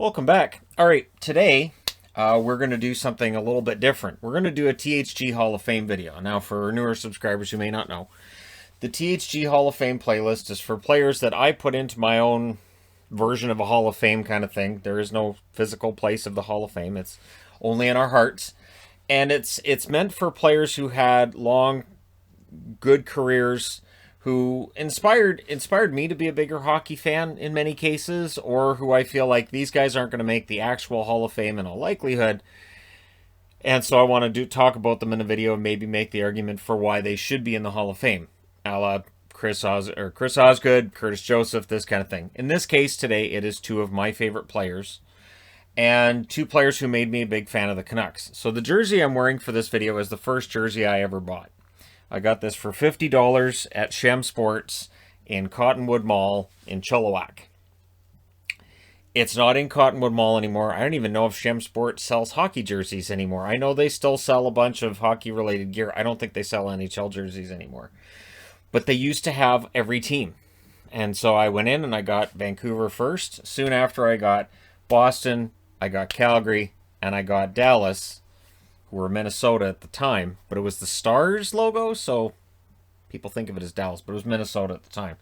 Welcome back. All right, today we're going to do something a little bit different. We're going to do a THG Hall of Fame video. Now, for newer subscribers who may not know, the THG Hall of Fame playlist is for players that I put into my own version of a Hall of Fame kind of thing. There is no physical place of the Hall of Fame. It's only in our hearts. And it's meant for players who had long, good careers, who inspired me to be a bigger hockey fan in many cases, or who I feel like these guys aren't going to make the actual Hall of Fame in all likelihood. And so I want to talk about them in a video and maybe make the argument for why they should be in the Hall of Fame, a la Chris Osgood, Curtis Joseph, this kind of thing. In this case today, it is two of my favorite players and two players who made me a big fan of the Canucks. So the jersey I'm wearing for this video is the first jersey I ever bought. I got this for $50 at Shem Sports in Cottonwood Mall in Chilliwack. It's not in Cottonwood Mall anymore. I don't even know if Shem Sports sells hockey jerseys anymore. I know they still sell a bunch of hockey-related gear. I don't think they sell NHL jerseys anymore. But they used to have every team. And so I went in and I got Vancouver first. Soon after I got Boston, I got Calgary, and I got Dallas, who were Minnesota at the time, but it was the Stars logo, so people think of it as Dallas, but it was Minnesota at the time.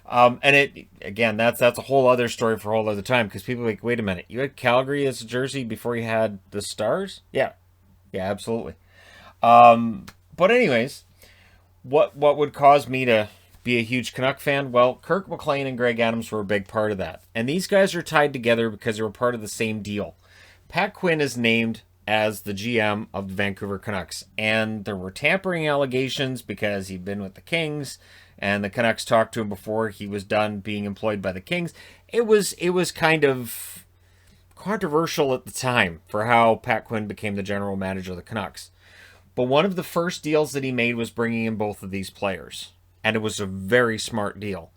And it, again, that's a whole other story for a whole other time, because people are like, wait a minute, you had Calgary as a jersey before you had the Stars? Yeah, absolutely. But anyways, what would cause me to be a huge Canuck fan? Well, Kirk McLean and Greg Adams were a big part of that. And these guys are tied together because they were part of the same deal. Pat Quinn is named as the GM of the Vancouver Canucks, and there were tampering allegations because he'd been with the Kings, and the Canucks talked to him before he was done being employed by the Kings. It was kind of controversial at the time for how Pat Quinn became the general manager of the Canucks. But one of the first deals that he made was bringing in both of these players, and it was a very smart deal.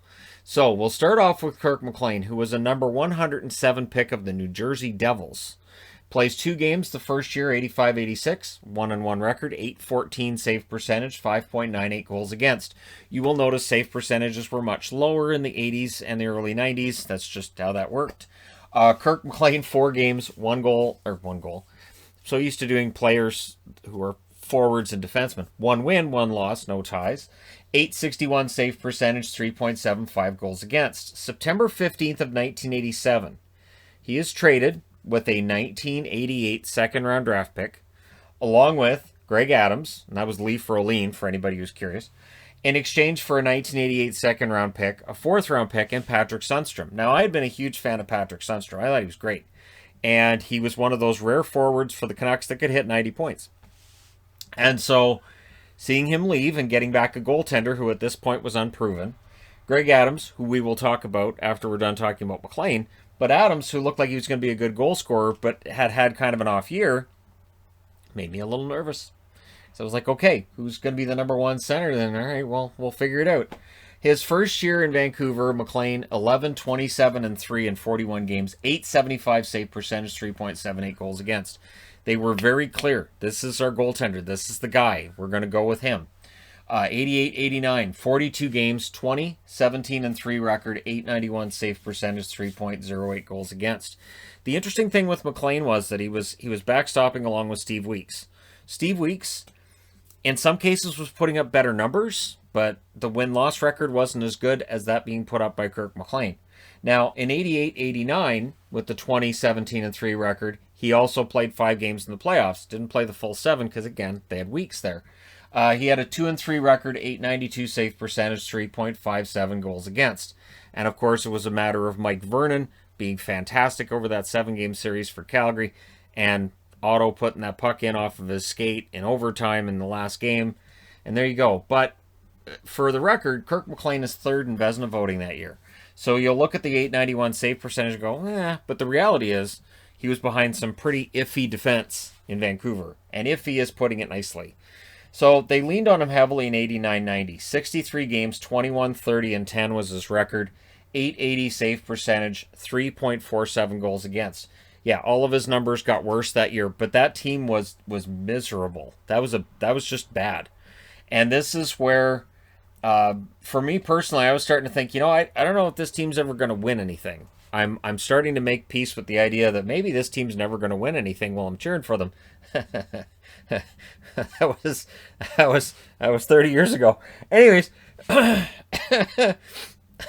So we'll start off with Kirk McLean, who was a number 107 pick of the New Jersey Devils. Plays 2 games the first year, 85-86, 1-1 record, 814 save percentage, 5.98 goals against. You will notice save percentages were much lower in the 80s and the early 90s. That's just how that worked. Kirk McLean, 4 games, 1 goal. So used to doing players who are forwards and defensemen. 1 win, 1 loss, no ties. 861 save percentage, 3.75 goals against. September 15th of 1987, he is traded with a 1988 second-round draft pick, along with Greg Adams, and that was Lee Frolin for anybody who's curious, in exchange for a 1988 second-round pick, a fourth-round pick, and Patrick Sundstrom. Now, I had been a huge fan of Patrick Sundstrom. I thought he was great. And he was one of those rare forwards for the Canucks that could hit 90 points. And so, seeing him leave and getting back a goaltender who at this point was unproven, Greg Adams, who we will talk about after we're done talking about McLean, but Adams, who looked like he was going to be a good goal scorer, but had kind of an off year, made me a little nervous. So I was like, okay, who's going to be the number 1 center then? All right, well, we'll figure it out. His first year in Vancouver, McLean, 11, 27, and 3 in 41 games, 875 save percentage, 3.78 goals against. They were very clear. This is our goaltender. This is the guy. We're going to go with him. 88-89, 42 games, 20, 17, and 3 record, 891 save percentage, 3.08 goals against. The interesting thing with McLean was that he was backstopping along with Steve Weeks. Steve Weeks, in some cases, was putting up better numbers, but the win-loss record wasn't as good as that being put up by Kirk McLean. Now, in 88-89, with the 20, 17, and 3 record, he also played 5 games in the playoffs. Didn't play the full 7 because, again, they had Weeks there. He had a 2-3 record, 892 save percentage, 3.57 goals against. And of course, it was a matter of Mike Vernon being fantastic over that 7-game series for Calgary, and Otto putting that puck in off of his skate in overtime in the last game. And there you go. But for the record, Kirk McLean is 3rd in Vezina voting that year. So you'll look at the 891 save percentage and go, but the reality is he was behind some pretty iffy defense in Vancouver. And iffy is putting it nicely. So they leaned on him heavily in 89-90. 63 games, 21, 30, and 10 was his record. 880 save percentage, 3.47 goals against. Yeah, all of his numbers got worse that year, but that team was miserable. That was just bad. And this is where, for me personally, I was starting to think, I don't know if this team's ever going to win anything. I'm starting to make peace with the idea that maybe this team's never going to win anything while I'm cheering for them. that was 30 years ago. Anyways,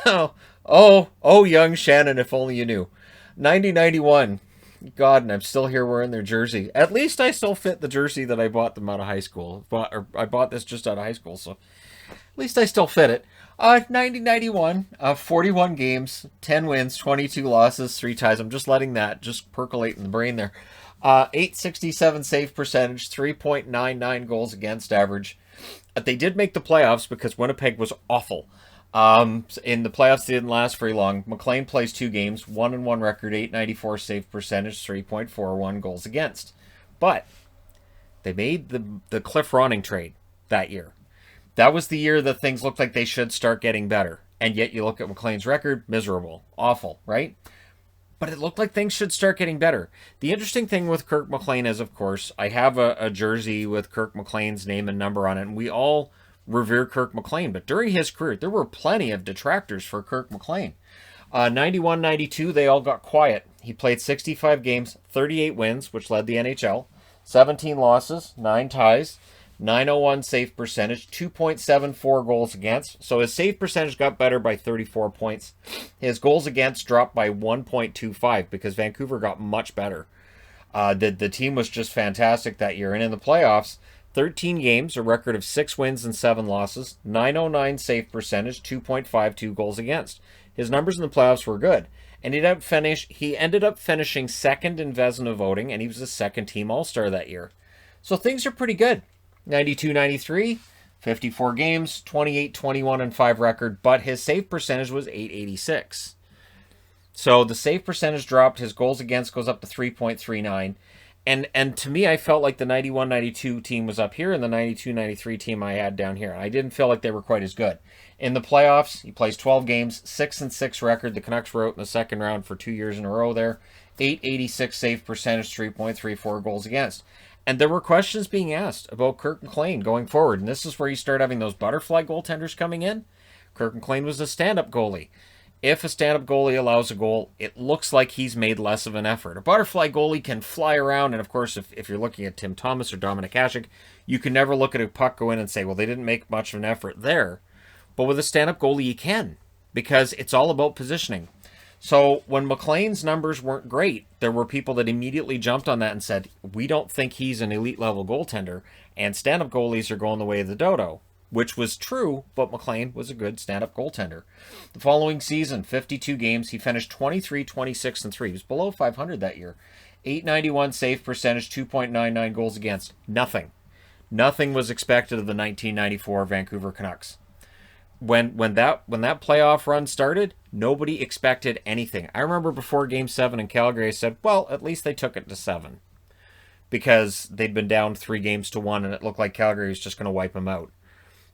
oh, young Shannon, if only you knew. 90-91. God, and I'm still here wearing their jersey. At least I still fit the jersey that I bought them out of high school. I bought this just out of high school, so at least I still fit it. 90-91, 41 games, 10 wins, 22 losses, 3 ties. I'm just letting that just percolate in the brain there. 867 save percentage, 3.99 goals against average. They did make the playoffs because Winnipeg was awful. In the playoffs, they didn't last very long. McLean plays 2 games, 1-1 record, 894 save percentage, 3.41 goals against. But they made the Cliff Ronning trade that year. That was the year that things looked like they should start getting better. And yet you look at McLean's record, miserable, awful, right? But it looked like things should start getting better. The interesting thing with Kirk McLean is, of course, I have a jersey with Kirk McLean's name and number on it, and we all revere Kirk McLean. But during his career, there were plenty of detractors for Kirk McLean. 91-92, they all got quiet. He played 65 games, 38 wins, which led the NHL, 17 losses, 9 ties, 901 save percentage, 2.74 goals against. So his save percentage got better by 34 points. His goals against dropped by 1.25 because Vancouver got much better. The team was just fantastic that year. And in the playoffs, 13 games, a record of 6 wins and 7 losses, 909 save percentage, 2.52 goals against. His numbers in the playoffs were good. And he ended up finishing second in Vezina voting, and he was a second-team All-Star that year. So things are pretty good. 92-93, 54 games, 28-21-5 record, but his save percentage was 886. So the save percentage dropped, his goals against goes up to 3.39. And to me, I felt like the 91-92 team was up here and the 92-93 team I had down here. I didn't feel like they were quite as good. In the playoffs, he plays 12 games, 6-6 record. The Canucks were out in the second round for 2 years in a row there. 886 save percentage, 3.34 goals against. And there were questions being asked about Kirk McLean going forward. And this is where you start having those butterfly goaltenders coming in. Kirk McLean was a stand-up goalie. If a stand-up goalie allows a goal, it looks like he's made less of an effort. A butterfly goalie can fly around, and of course, if you're looking at Tim Thomas or Dominic Hasek, you can never look at a puck go in and say, well, they didn't make much of an effort there. But with a stand-up goalie, you can, because it's all about positioning. So when McLean's numbers weren't great, there were people that immediately jumped on that and said, we don't think he's an elite-level goaltender, and stand-up goalies are going the way of the dodo. Which was true, but McLean was a good stand-up goaltender. The following season, 52 games, he finished 23, 26, and 3. He was below 500 that year. 891 save percentage, 2.99 goals against. Nothing. Nothing was expected of the 1994 Vancouver Canucks. When that playoff run started, nobody expected anything. I remember before Game 7 in Calgary, I said, well, at least they took it to 7. Because they'd been down 3-1, and it looked like Calgary was just going to wipe them out.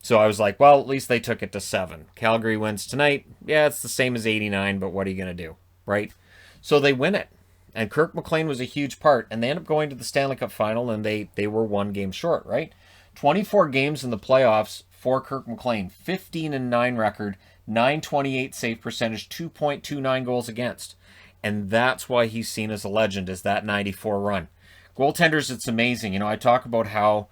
So I was like, well, at least they took it to 7. Calgary wins tonight. Yeah, it's the same as 89, but what are you going to do, right? So they win it. And Kirk McLean was a huge part. And they end up going to the Stanley Cup final, and they were 1 game short, right? 24 games in the playoffs for Kirk McLean. 15-9 record, 928 save percentage, 2.29 goals against. And that's why he's seen as a legend, is that 94 run. Goaltenders, it's amazing. You know, I talk about how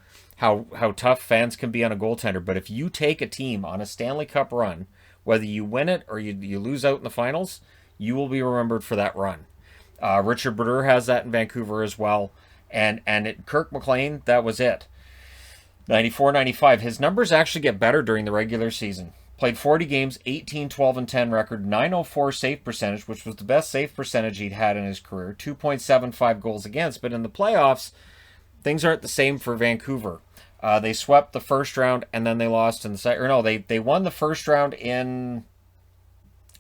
tough fans can be on a goaltender, but if you take a team on a Stanley Cup run, whether you win it or you lose out in the finals, you will be remembered for that run. Richard Brodeur has that in Vancouver as well, and Kirk McLean, that was it. 94-95, his numbers actually get better during the regular season. Played 40 games, 18-12-10 record, 904 save percentage, which was the best save percentage he'd had in his career, 2.75 goals against, but in the playoffs, things aren't the same for Vancouver. They swept the first round, and then they lost in the second. Or no, they won the first round in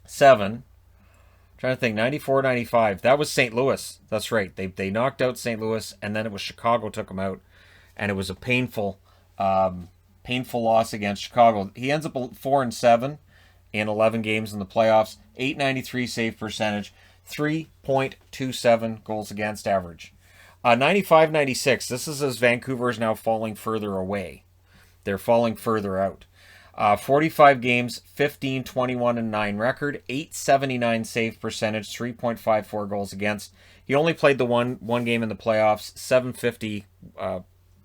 7. I'm trying to think, 94-95. That was St. Louis. That's right. They knocked out St. Louis, and then it was Chicago took them out, and it was a painful loss against Chicago. He ends up 4-7 in 11 games in the playoffs. 893 save percentage, 3.27 goals against average. 95-96, this is as Vancouver is now falling further away. They're falling further out. 45 games, 15, 21, and 9 record, 879 save percentage, 3.54 goals against. He only played the one game in the playoffs, 750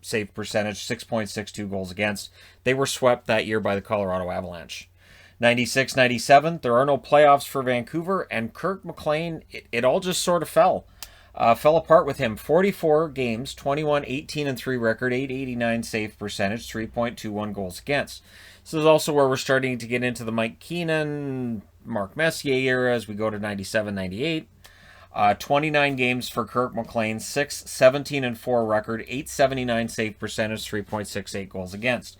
save percentage, 6.62 goals against. They were swept that year by the Colorado Avalanche. 96-97, there are no playoffs for Vancouver, and Kirk McLean, it all just sort of fell apart with him. 44 games, 21, 18, and 3 record, 889 save percentage, 3.21 goals against. This is also where we're starting to get into the Mike Keenan, Mark Messier era as we go to 97-98. 29 games for Kirk McLean, 6, 17, and 4 record, 879 save percentage, 3.68 goals against.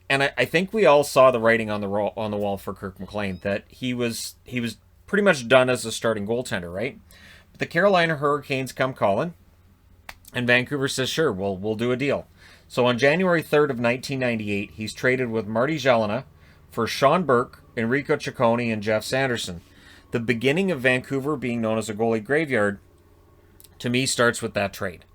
And I think we all saw the writing on the wall for Kirk McLean, that he was pretty much done as a starting goaltender, right? But the Carolina Hurricanes come calling, and Vancouver says, sure, we'll do a deal. So on January 3rd of 1998, he's traded with Marty Gelinas for Sean Burke, Enrico Ciccone, and Jeff Sanderson. The beginning of Vancouver being known as a goalie graveyard, to me, starts with that trade.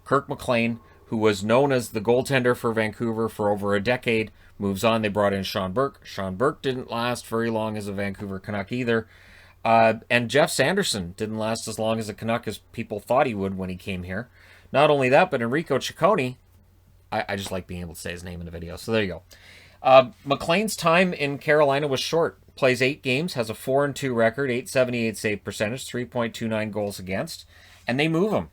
Kirk McLean, who was known as the goaltender for Vancouver for over a decade, moves on. They brought in Sean Burke. Sean Burke didn't last very long as a Vancouver Canuck either. And Jeff Sanderson didn't last as long as a Canuck as people thought he would when he came here. Not only that, but Enrico Ciccone, I just like being able to say his name in the video, so there you go. McLean's time in Carolina was short. Plays 8 games, has a 4-2 record, 878 save percentage, 3.29 goals against, and they move him.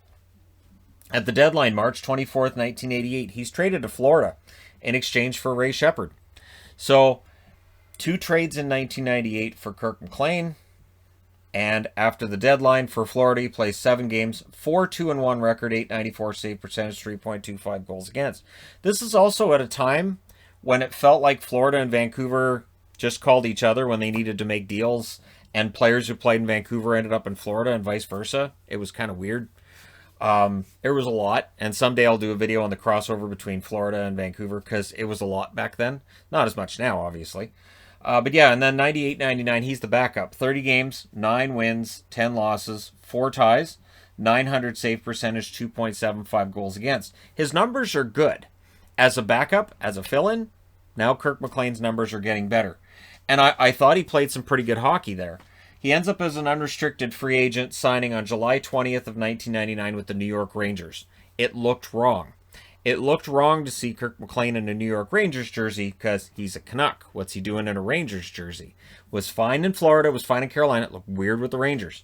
At the deadline, March 24th, 1988, he's traded to Florida in exchange for Ray Sheppard. So, 2 trades in 1998 for Kirk McLean, and after the deadline for Florida, he plays 7 games, 4-2-1 record, 894 save percentage, 3.25 goals against. This is also at a time when it felt like Florida and Vancouver just called each other when they needed to make deals, and players who played in Vancouver ended up in Florida and vice versa. It was kind of weird. It was a lot, and someday I'll do a video on the crossover between Florida and Vancouver, because it was a lot back then. Not as much now, obviously. But yeah, and then 98-99, he's the backup. 30 games, 9 wins, 10 losses, 4 ties, 900 save percentage, 2.75 goals against. His numbers are good. As a backup, as a fill-in, now Kirk McLean's numbers are getting better. And I thought he played some pretty good hockey there. He ends up as an unrestricted free agent, signing on July 20th of 1999 with the New York Rangers. It looked wrong. It looked wrong to see Kirk McLean in a New York Rangers jersey because he's a Canuck. What's he doing in a Rangers jersey? Was fine in Florida, was fine in Carolina. It looked weird with the Rangers.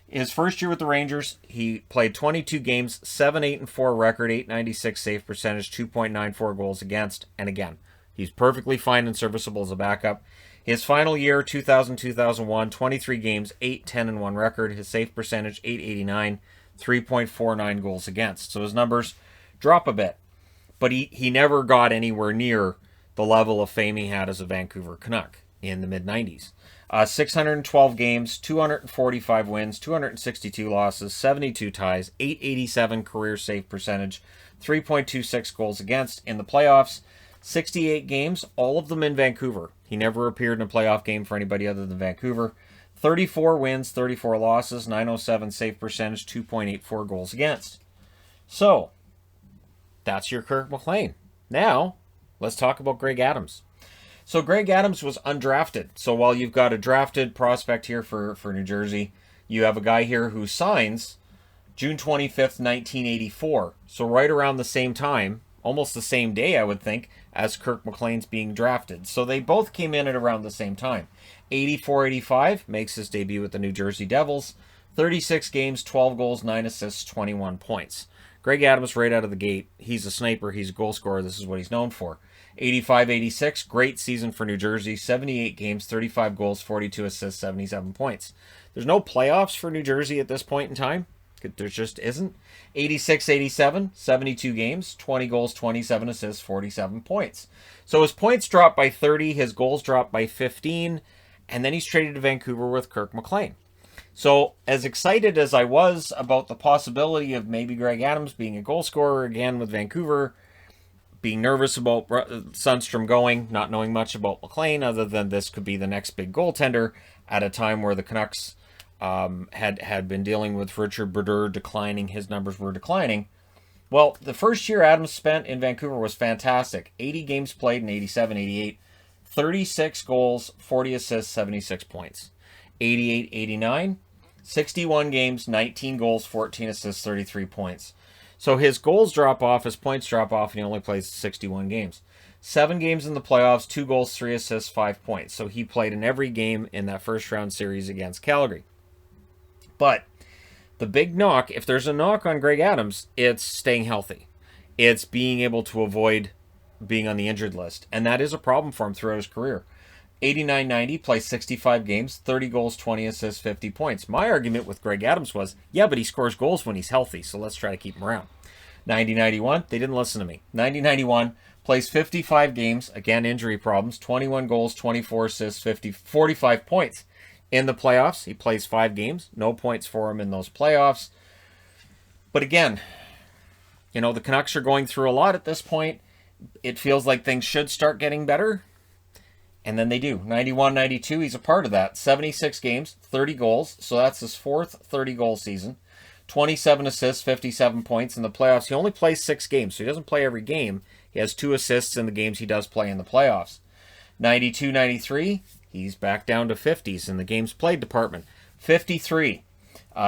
His first year with the Rangers, he played 22 games, 7-8-4 record, 896 save percentage, 2.94 goals against. And again, he's perfectly fine and serviceable as a backup. His final year, 2000-2001, 23 games, 8-10-1 record. His save percentage, 889, 3.49 goals against. So his numbers drop a bit. But he never got anywhere near the level of fame he had as a Vancouver Canuck in the mid-90s. 612 games, 245 wins, 262 losses, 72 ties, 887 career save percentage, 3.26 goals against. In the playoffs, 68 games, all of them in Vancouver. He never appeared in a playoff game for anybody other than Vancouver. 34 wins, 34 losses, 907 save percentage, 2.84 goals against. So, that's your Kirk McLean. Now, let's talk about Greg Adams. So Greg Adams was undrafted. So while you've got a drafted prospect here for New Jersey, you have a guy here who signs June 25th, 1984. So right around the same time, almost the same day, I would think, as Kirk McLean's being drafted. So they both came in at around the same time. 84-85 makes his debut with the New Jersey Devils. 36 games, 12 goals, 9 assists, 21 points. Greg Adams, right out of the gate, he's a sniper, he's a goal scorer, this is what he's known for. 85-86, great season for New Jersey, 78 games, 35 goals, 42 assists, 77 points. There's no playoffs for New Jersey at this point in time. There just isn't. 86-87, 72 games, 20 goals, 27 assists, 47 points. So his points dropped by 30, his goals dropped by 15, and then he's traded to Vancouver with Kirk McLean. So, as excited as I was about the possibility of maybe Greg Adams being a goal scorer again with Vancouver, being nervous about Sundstrom going, not knowing much about McLean other than this could be the next big goaltender at a time where the Canucks had been dealing with Richard Brodeur declining, his numbers were declining. Well, the first year Adams spent in Vancouver was fantastic. 80 games played in 87-88, 36 goals, 40 assists, 76 points. 88-89, 61 games, 19 goals, 14 assists, 33 points. So his goals drop off, his points drop off, and he only plays 61 games. 7 games in the playoffs, 2 goals, 3 assists, 5 points. So he played in every game in that first round series against Calgary. But the big knock, if there's a knock on Greg Adams, it's staying healthy. It's being able to avoid being on the injured list. And that is a problem for him throughout his career. 89-90, plays 65 games, 30 goals, 20 assists, 50 points. My argument with Greg Adams was, yeah, but he scores goals when he's healthy, so let's try to keep him around. 90-91, they didn't listen to me. 90-91, plays 55 games, again, injury problems, 21 goals, 24 assists, 45 points. In the playoffs, he plays 5 games, no points for him in those playoffs. But again, you know, the Canucks are going through a lot at this point. It feels like things should start getting better. And then they do. 91-92, he's a part of that. 76 games, 30 goals. So that's his 4th 30-goal season. 27 assists, 57 points. In the playoffs, he only plays 6 games, so he doesn't play every game. He has 2 assists in the games he does play in the playoffs. 92-93, he's back down to 50s in the games played department. 53,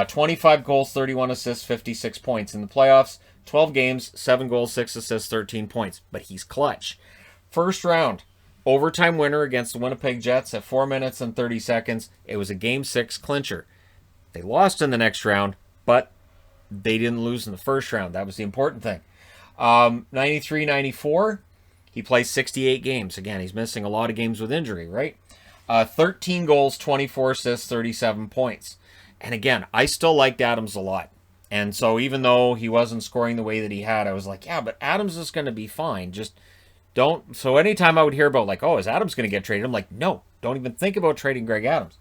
25 goals, 31 assists, 56 points. In the playoffs, 12 games, 7 goals, 6 assists, 13 points. But he's clutch. First round, overtime winner against the Winnipeg Jets at 4 minutes and 30 seconds. It was a Game 6 clincher. They lost in the next round, but they didn't lose in the first round. That was the important thing. 93-94, he plays 68 games. Again, he's missing a lot of games with injury, right? 13 goals, 24 assists, 37 points. And again, I still liked Adams a lot. And so even though he wasn't scoring the way that he had, I was like, yeah, but Adams is going to be fine. Just don't. So anytime I would hear about like, oh, is Adams going to get traded? I'm like, no, don't even think about trading Greg Adams.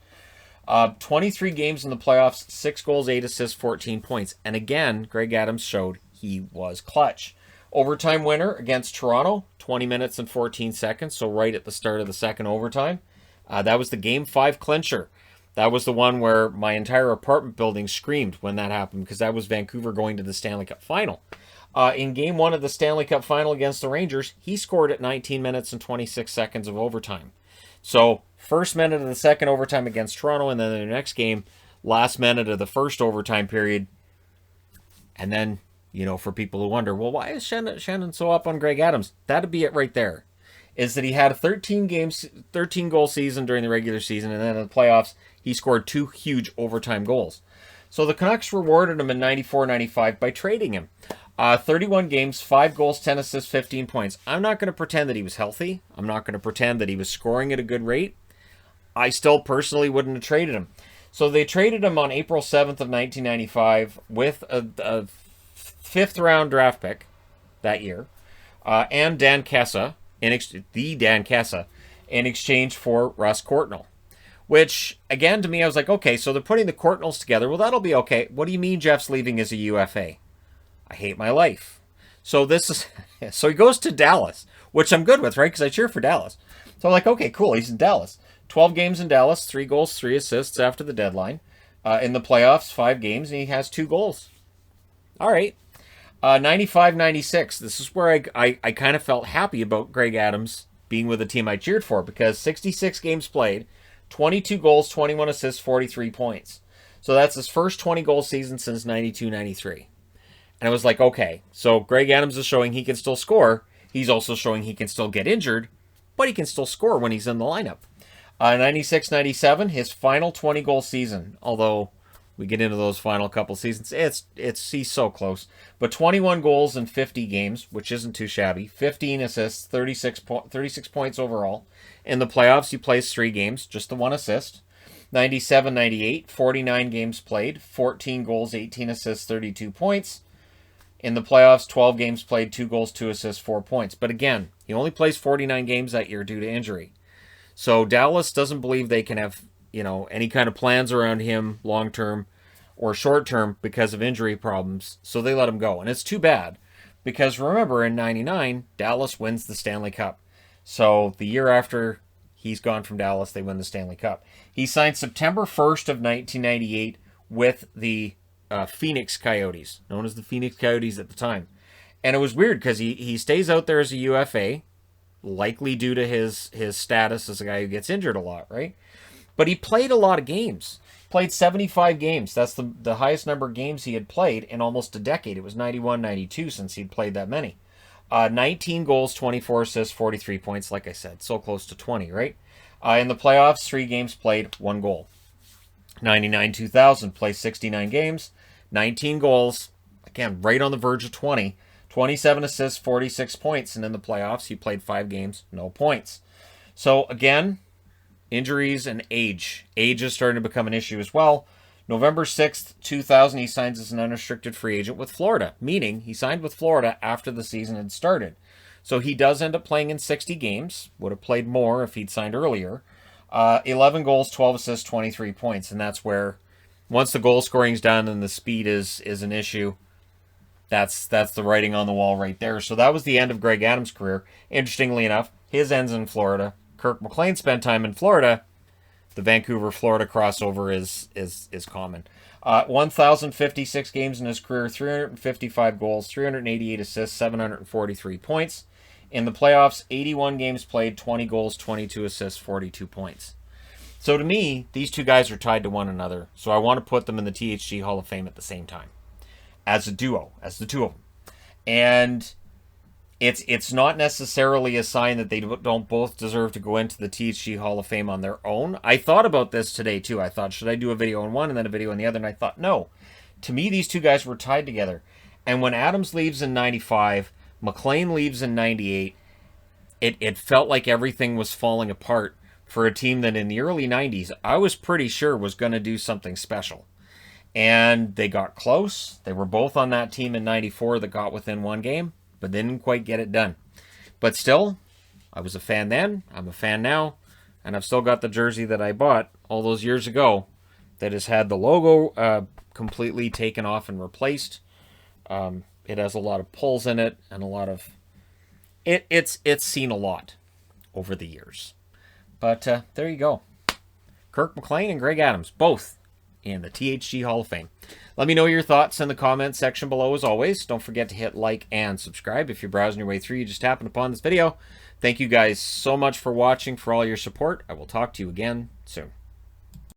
23 games in the playoffs, 6 goals, 8 assists, 14 points. And again, Greg Adams showed he was clutch. Overtime winner against Toronto, 20 minutes and 14 seconds. So right at the start of the second overtime. That was the Game 5 clincher. That was the one where my entire apartment building screamed when that happened because that was Vancouver going to the Stanley Cup final. In Game 1 of the Stanley Cup final against the Rangers, he scored at 19 minutes and 26 seconds of overtime. So, first minute of the second overtime against Toronto, and then the next game, last minute of the first overtime period. And then, you know, for people who wonder, well, why is Shannon so up on Greg Adams? That'd be it right there. Is that he had a 13-goal season during the regular season, and then in the playoffs, he scored 2 huge overtime goals. So the Canucks rewarded him in 94-95 by trading him. 31 games, 5 goals, 10 assists, 15 points. I'm not going to pretend that he was healthy. I'm not going to pretend that he was scoring at a good rate. I still personally wouldn't have traded him. So they traded him on April 7th of 1995 with a 5th-round draft pick that year, and Dan Kessa, in exchange for Russ Courtnall. Which, again, to me, I was like, okay, so they're putting the Courtnalls together. Well, that'll be okay. What do you mean Jeff's leaving as a UFA? I hate my life. So so he goes to Dallas, which I'm good with, right? Because I cheer for Dallas. So I'm like, okay, cool. He's in Dallas. 12 games in Dallas, 3 goals, 3 assists after the deadline. In the playoffs, 5 games, and he has 2 goals. All right. 95-96. This is where I kind of felt happy about Greg Adams being with the team I cheered for, because 66 games played, 22 goals, 21 assists, 43 points. So that's his first 20-goal season since 92-93. And I was like, okay, so Greg Adams is showing he can still score. He's also showing he can still get injured, but he can still score when he's in the lineup. 96-97, his final 20-goal season. Although we get into those final couple seasons, he's so close. But 21 goals in 50 games, which isn't too shabby. 15 assists, 36 points overall. In the playoffs, he plays 3 games, just the 1 assist. 97-98, 49 games played, 14 goals, 18 assists, 32 points. In the playoffs, 12 games played, 2 goals, 2 assists, 4 points. But again, he only plays 49 games that year due to injury. So Dallas doesn't believe they can have, any kind of plans around him long-term or short-term because of injury problems. So they let him go. And it's too bad because remember, in 99, Dallas wins the Stanley Cup. So the year after he's gone from Dallas, they win the Stanley Cup. He signed September 1st of 1998 with the Phoenix Coyotes, known as the Phoenix Coyotes at the time. And it was weird because he stays out there as a UFA, likely due to his status as a guy who gets injured a lot, right? But he played a lot of games. Played 75 games. That's the highest number of games he had played in almost a decade. It was 91, 92 since he'd played that many. 19 goals, 24 assists, 43 points, like I said. So close to 20, right? In the playoffs, 3 games played, 1 goal. 99-2000, played 69 games, 19 goals. Again, right on the verge of 20. 27 assists, 46 points. And in the playoffs, he played 5 games, no points. So, again, injuries and age. Age is starting to become an issue as well. November 6th, 2000, he signs as an unrestricted free agent with Florida, meaning he signed with Florida after the season had started. So he does end up playing in 60 games. Would have played more if he'd signed earlier. 11 goals, 12 assists, 23 points. And that's where, once the goal scoring's done and the speed is an issue, that's the writing on the wall right there. So that was the end of Greg Adams' career. Interestingly enough, his ends in Florida. Kirk McLean spent time in Florida. The Vancouver-Florida crossover is common. 1,056 games in his career, 355 goals, 388 assists, 743 points. In the playoffs, 81 games played, 20 goals, 22 assists, 42 points. So to me, these two guys are tied to one another. So I want to put them in the THG Hall of Fame at the same time. As a duo, as the two of them. And it's not necessarily a sign that they don't both deserve to go into the THG Hall of Fame on their own. I thought about this today, too. I thought, should I do a video on one and then a video on the other? And I thought, no. To me, these two guys were tied together. And when Adams leaves in 95, McLean leaves in 98, it felt like everything was falling apart for a team that in the early 90s, I was pretty sure was going to do something special. And they got close. They were both on that team in 94 that got within 1 game, but they didn't quite get it done. But still, I was a fan then, I'm a fan now, and I've still got the jersey that I bought all those years ago that has had the logo completely taken off and replaced. It has a lot of pulls in it, and a lot of... It's seen a lot over the years. But there you go. Kirk McLean and Greg Adams, both in the THG Hall of Fame. Let me know your thoughts in the comments section below as always. Don't forget to hit like and subscribe. If you're browsing your way through, you just happened upon this video. Thank you guys so much for watching, for all your support. I will talk to you again soon.